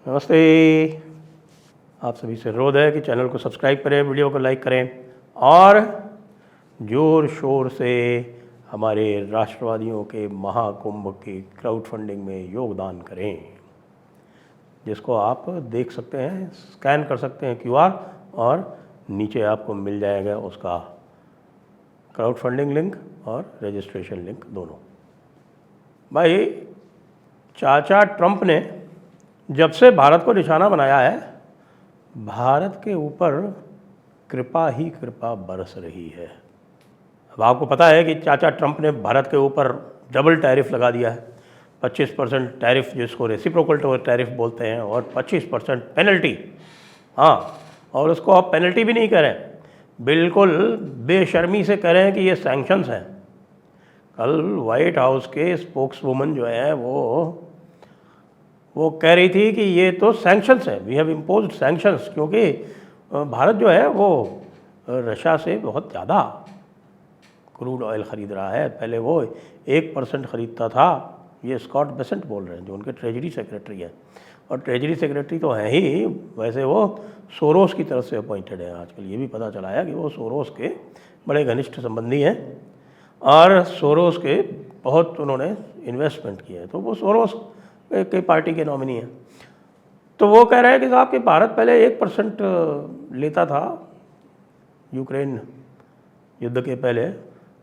नमस्ते। आप सभी से अनुरोध है कि चैनल को सब्सक्राइब करें, वीडियो को लाइक करें और ज़ोर शोर से हमारे राष्ट्रवादियों के महाकुंभ की क्राउड फंडिंग में योगदान करें, जिसको आप देख सकते हैं, स्कैन कर सकते हैं QR और नीचे आपको मिल जाएगा उसका क्राउड फंडिंग लिंक और रजिस्ट्रेशन लिंक दोनों। भाई, चाचा ट्रंप ने जब से भारत को निशाना बनाया है, भारत के ऊपर कृपा ही कृपा बरस रही है। अब आपको पता है कि चाचा ट्रंप ने भारत के ऊपर डबल टैरिफ लगा दिया है, 25% टैरिफ जिसको रेसिप्रोकल टैरिफ बोलते हैं और 25% पेनल्टी। हाँ, और उसको आप पेनल्टी भी नहीं करें, बिल्कुल बेशर्मी से करें कि ये सैंक्शंस हैं। कल वाइट हाउस के स्पोक्स वुमन जो है वो कह रही थी कि ये तो सैंक्शंस हैं, वी हैव इम्पोज्ड सैंक्शंस, क्योंकि भारत जो है वो रशिया से बहुत ज़्यादा क्रूड ऑयल ख़रीद रहा है। पहले वो 1% ख़रीदता था। ये स्कॉट बेसेंट बोल रहे हैं, जो उनके ट्रेजरी सेक्रेटरी हैं, और ट्रेजरी सेक्रेटरी तो हैं ही, वैसे वो सोरोस की तरफ से अपॉइंटेड है। आजकल ये भी पता चला है कि वो सोरोस के बड़े घनिष्ठ संबंधी हैं और सोरोस के बहुत उन्होंने इन्वेस्टमेंट किया है, तो वो सोरोस के पार्टी के नॉमिनी हैं। तो वो कह रहे हैं कि साहब कि भारत पहले 1% लेता था यूक्रेन युद्ध के पहले,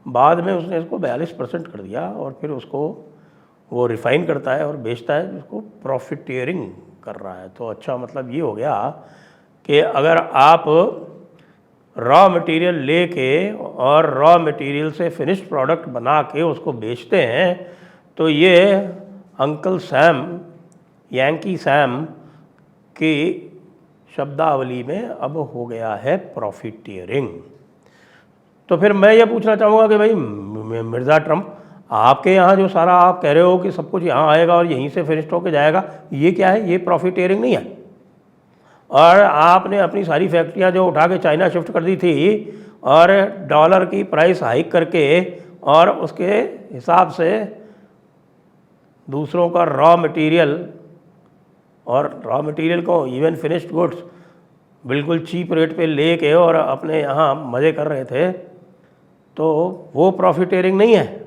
बाद में उसने इसको 42% कर दिया और फिर उसको वो रिफ़ाइन करता है और बेचता है, जिसको प्रॉफिटियरिंग कर रहा है। तो अच्छा, मतलब ये हो गया कि अगर आप रॉ मटेरियल लेके और रॉ मटेरियल से फिनिश्ड प्रोडक्ट बना के उसको बेचते हैं, तो ये अंकल सैम, यांकी सैम की शब्दावली में अब हो गया है प्रॉफिटियरिंग। तो फिर मैं ये पूछना चाहूँगा कि भाई मिर्ज़ा ट्रंप, आपके यहाँ जो सारा आप कह रहे हो कि सब कुछ यहाँ आएगा और यहीं से फिनिश्ड होके जाएगा, ये क्या है? ये प्रॉफिटियरिंग नहीं है। और आपने अपनी सारी फैक्ट्रियाँ जो उठा के चाइना शिफ्ट कर दी थी और डॉलर की प्राइस हाइक करके और उसके हिसाब से दूसरों का रॉ मटेरियल को, इवन फिनिश्ड गुड्स, बिल्कुल चीप रेट पे लेके और अपने यहाँ मज़े कर रहे थे, तो वो प्रॉफिटियरिंग नहीं है।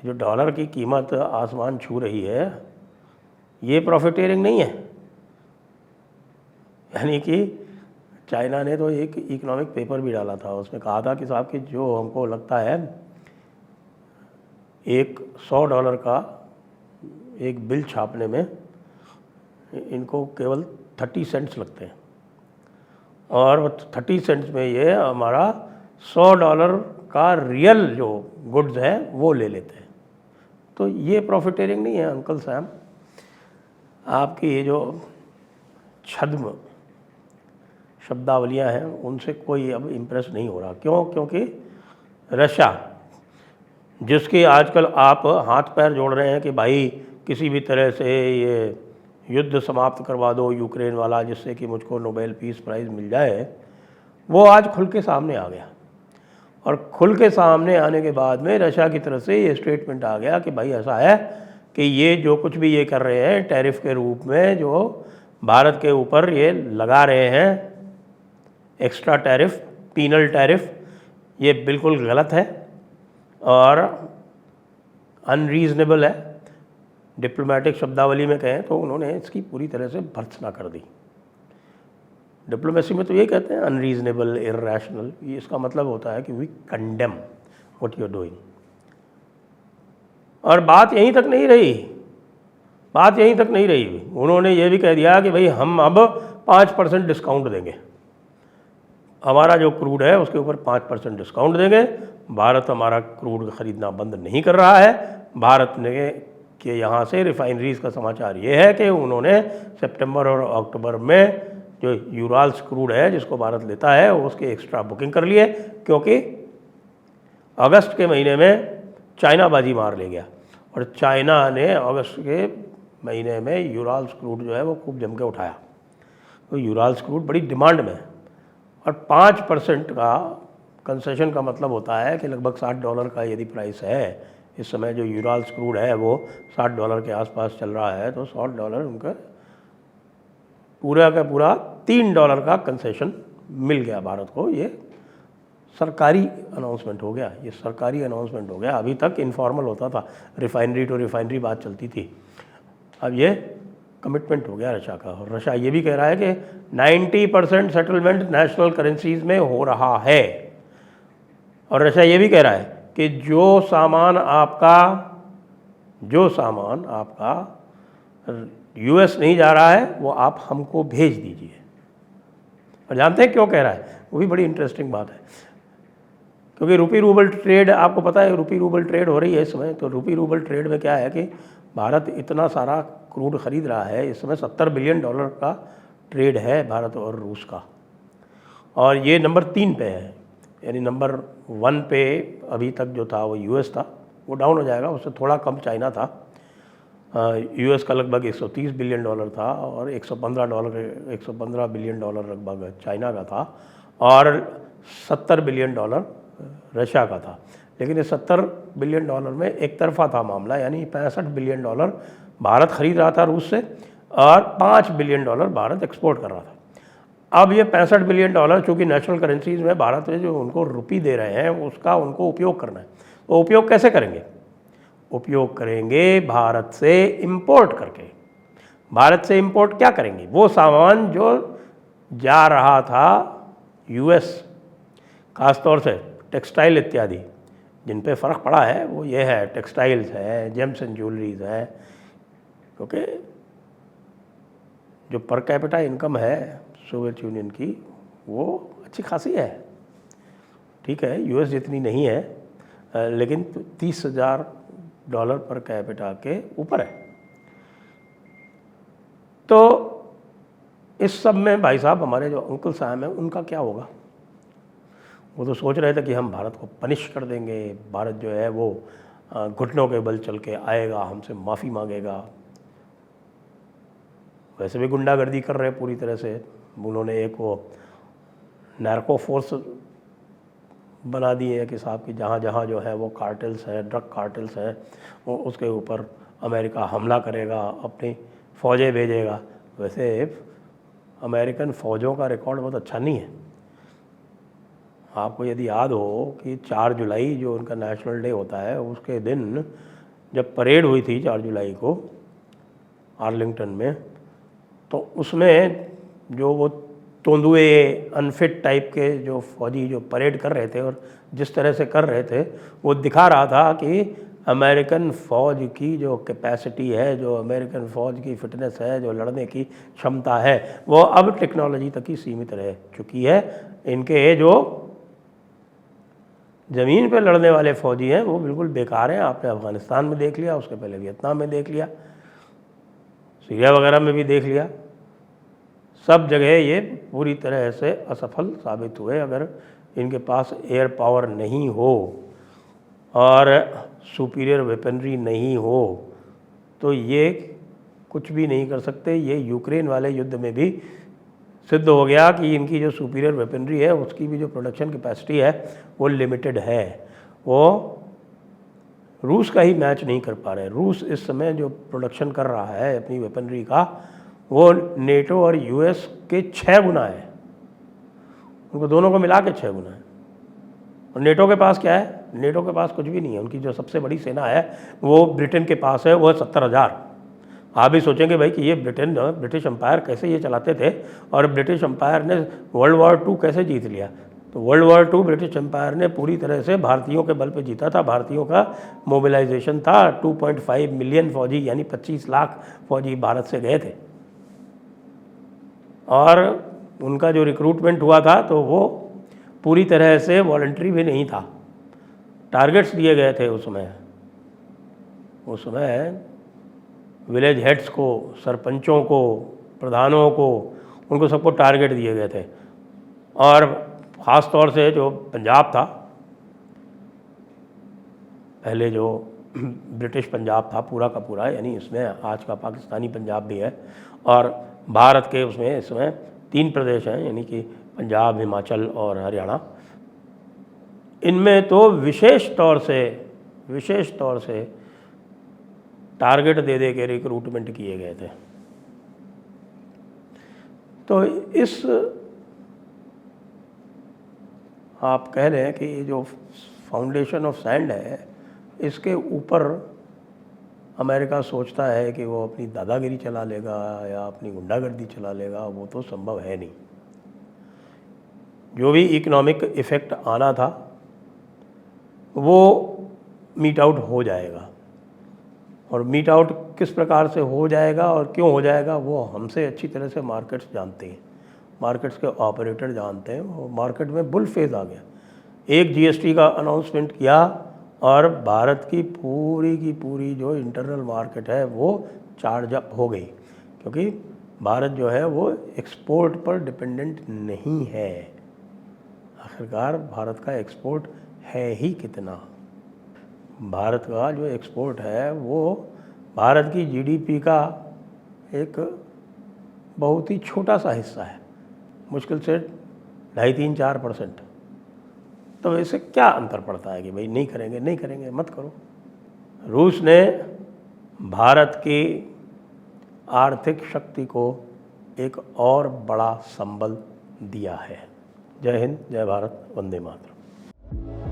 जो डॉलर की कीमत आसमान छू रही है, ये प्रॉफिटियरिंग नहीं है। यानी कि चाइना ने तो एक इकोनॉमिक पेपर भी डाला था, उसमें कहा था कि साहब कि जो हमको लगता है एक $100 का एक बिल छापने में इनको केवल 30 सेंट्स लगते हैं, और 30 सेंट्स में ये हमारा $100 का रियल जो गुड्स है वो ले लेते हैं। तो ये प्रॉफिटियरिंग नहीं है अंकल सैम। आपकी ये जो छद्म शब्दावलियाँ हैं उनसे कोई अब इम्प्रेस नहीं हो रहा। क्यों? क्योंकि रशिया, जिसकी आजकल आप हाथ पैर जोड़ रहे हैं कि भाई किसी भी तरह से ये युद्ध समाप्त करवा दो यूक्रेन वाला, जिससे कि मुझको नोबेल पीस प्राइज़ मिल जाए, वो आज खुल के सामने आ गया। और खुल के सामने आने के बाद में रशिया की तरफ से ये स्टेटमेंट आ गया कि भाई ऐसा है कि ये जो कुछ भी ये कर रहे हैं टैरिफ के रूप में, जो भारत के ऊपर ये लगा रहे हैं एक्स्ट्रा टैरिफ, पीनल टैरिफ, ये बिल्कुल गलत है और अनरीजनेबल है। डिप्लोमेटिक शब्दावली में कहें तो उन्होंने इसकी पूरी तरह से भर्त्सना कर दी। डिप्लोमेसी में तो ये कहते हैं अनरीजनेबल, इर्रेशनल, ये इसका मतलब होता है कि we condemn what you are doing. और बात यहीं तक नहीं रही, उन्होंने ये भी कह दिया कि भाई हम अब 5% डिस्काउंट देंगे, हमारा जो क्रूड है उसके ऊपर 5% डिस्काउंट देंगे। भारत हमारा क्रूड ख़रीदना बंद नहीं कर रहा है। भारत ने के यहाँ से रिफाइनरीज़ का समाचार ये है कि उन्होंने सितंबर और अक्टूबर में जो यूराल्स क्रूड है जिसको भारत लेता है उसके एक्स्ट्रा बुकिंग कर लिए, क्योंकि अगस्त के महीने में चाइना बाजी मार ले गया और चाइना ने अगस्त के महीने में यूराल्स क्रूड जो है वो खूब जम के उठाया। तो यूराल्स क्रूड बड़ी डिमांड में है और 5% का कंसेशन का मतलब होता है कि लगभग $60 का यदि प्राइस है इस समय, जो यूराल्स क्रूड है वो $60 के आसपास चल रहा है, तो $100 उनका पूरा का पूरा $3 का कंसेशन मिल गया भारत को। ये सरकारी अनाउंसमेंट हो गया, ये सरकारी अनाउंसमेंट हो गया। अभी तक इनफॉर्मल होता था, रिफाइनरी टू रिफाइनरी बात चलती थी, अब ये कमिटमेंट हो गया रशिया का। और रशिया ये भी कह रहा है कि 90% सेटलमेंट नेशनल करेंसीज में हो रहा है। और रशिया ये भी कह रहा है कि जो सामान आपका यूएस नहीं जा रहा है वो आप हमको भेज दीजिए। और जानते हैं क्यों कह रहा है? वो भी बड़ी इंटरेस्टिंग बात है, क्योंकि रुपी रूबल ट्रेड, आपको पता है रुपी रूबल ट्रेड हो रही है इस समय। तो रुपी रूबल ट्रेड में क्या है कि भारत इतना सारा क्रूड खरीद रहा है, इस समय $70 बिलियन का ट्रेड है भारत और रूस का, और ये नंबर 3 पे है। यानी नंबर 1 पे अभी तक जो था वो यूएस था, वो डाउन हो जाएगा, उससे थोड़ा कम चाइना था। यूएस का लगभग $130 बिलियन था और $115 बिलियन लगभग चाइना का था, और $70 बिलियन रशिया का था। लेकिन इस $70 बिलियन में एक तरफा था मामला, यानी $65 बिलियन भारत खरीद रहा था रूस से और $5 बिलियन भारत एक्सपोर्ट कर रहा था। अब ये $65 बिलियन चूँकि नेशनल करेंसीज में भारत में जो उनको रुपी दे रहे हैं उसका उनको उपयोग करना है। तो उपयोग कैसे करेंगे? उपयोग करेंगे भारत से इंपोर्ट करके। भारत से इंपोर्ट क्या करेंगे? वो सामान जो जा रहा था यूएस, खासतौर से टेक्सटाइल इत्यादि, जिन पे फ़र्क पड़ा है वो ये है, टेक्सटाइल्स है, जेम्स एंड ज्वेलरीज है, क्योंकि जो पर कैपिटा इनकम है सोवियत यूनियन की वो अच्छी खासी है। ठीक है, यूएस जितनी नहीं है, लेकिन $30,000 पर कैपिटा के ऊपर है। तो इस सब में भाई साहब हमारे जो अंकल साहब हैं उनका क्या होगा? वो तो सोच रहे थे कि हम भारत को पनिश कर देंगे, भारत जो है वो घुटनों के बल चल के आएगा, हमसे माफ़ी मांगेगा। वैसे भी गुंडागर्दी कर रहे हैं पूरी तरह से। उन्होंने एक वो नार्को फोर्स बना दी है कि साहब कि जहाँ जहाँ जो है वो कार्टेल्स हैं, ड्रग कार्टेल्स हैं, वो उसके ऊपर अमेरिका हमला करेगा, अपनी फ़ौजें भेजेगा। वैसे अमेरिकन फ़ौजों का रिकॉर्ड बहुत अच्छा नहीं है। आपको यदि याद हो कि 4 जुलाई जो उनका नेशनल डे होता है, उसके दिन जब परेड हुई थी 4 जुलाई को आर्लिंगटन में, तो उसमें जो वो तोंदुए अनफिट टाइप के जो फौजी जो परेड कर रहे थे और जिस तरह से कर रहे थे, वो दिखा रहा था कि अमेरिकन फ़ौज की जो कैपेसिटी है, जो अमेरिकन फ़ौज की फ़िटनेस है, जो लड़ने की क्षमता है, वो अब टेक्नोलॉजी तक ही सीमित रह चुकी है। इनके जो ज़मीन पे लड़ने वाले फ़ौजी हैं वो बिल्कुल बेकार हैं। आपने अफ़गानिस्तान में देख लिया, उसके पहले वियतनाम में देख लिया, सीरिया वगैरह में भी देख लिया। सब जगह ये पूरी तरह से असफल साबित हुए। अगर इनके पास एयर पावर नहीं हो और सुपीरियर वेपनरी नहीं हो तो ये कुछ भी नहीं कर सकते। ये यूक्रेन वाले युद्ध में भी सिद्ध हो गया कि इनकी जो सुपीरियर वेपनरी है उसकी भी जो प्रोडक्शन कैपेसिटी है वो लिमिटेड है। वो रूस का ही मैच नहीं कर पा रहे। रूस इस समय जो प्रोडक्शन कर रहा है अपनी वेपनरी का, वो नेटो और यूएस के 6 गुना है। उनको दोनों को मिला के 6 गुना है। और नेटो के पास क्या है? नेटो के पास कुछ भी नहीं है। उनकी जो सबसे बड़ी सेना है वो ब्रिटेन के पास है, वो है 70,000। आप भी सोचेंगे भाई कि ये ब्रिटिश एम्पायर कैसे ये चलाते थे, और ब्रिटिश एम्पायर ने वर्ल्ड वॉर 2 कैसे जीत लिया। तो वर्ल्ड वॉर 2 ब्रिटिश एम्पायर ने पूरी तरह से भारतीयों के बल पे जीता था। भारतीयों का मोबिलाइजेशन था। 2.5 मिलियन फौजी यानी 25 लाख फौजी भारत से गए थे, और उनका जो रिक्रूटमेंट हुआ था तो वो पूरी तरह से वॉलंटरी भी नहीं था। टारगेट्स दिए गए थे उस समय विलेज हेड्स को, सरपंचों को, प्रधानों को, उनको सबको टारगेट दिए गए थे। और ख़ास तौर से जो पंजाब था, पहले जो ब्रिटिश पंजाब था पूरा का पूरा, यानी इसमें आज का पाकिस्तानी पंजाब भी है, और भारत के उसमें इसमें 3 प्रदेश हैं, यानी कि पंजाब, हिमाचल और हरियाणा। इनमें तो विशेष तौर से टारगेट दे के रिक्रूटमेंट किए गए थे। तो इस आप कह रहे हैं कि ये जो फाउंडेशन ऑफ सैंड है, इसके ऊपर अमेरिका सोचता है कि वो अपनी दादागिरी चला लेगा या अपनी गुंडागर्दी चला लेगा, वो तो संभव है नहीं। जो भी इकोनॉमिक इफ़ेक्ट आना था वो मीट आउट हो जाएगा, और मीट आउट किस प्रकार से हो जाएगा और क्यों हो जाएगा वो हमसे अच्छी तरह से मार्केट्स जानते हैं, मार्केट्स के ऑपरेटर जानते हैं। वो मार्केट में बुल फेज आ गया, एक जीएसटी का अनाउंसमेंट किया और भारत की पूरी जो इंटरनल मार्केट है वो चार्ज अप हो गई, क्योंकि भारत जो है वो एक्सपोर्ट पर डिपेंडेंट नहीं है। आखिरकार भारत का एक्सपोर्ट है ही कितना? भारत का जो एक्सपोर्ट है वो भारत की जीडीपी का एक बहुत ही छोटा सा हिस्सा है, मुश्किल से 2.5-3-4%। तो इससे क्या अंतर पड़ता है कि भाई नहीं करेंगे, नहीं करेंगे, मत करो। रूस ने भारत की आर्थिक शक्ति को एक और बड़ा संबल दिया है। जय हिंद, जय भारत, वंदे मातरम।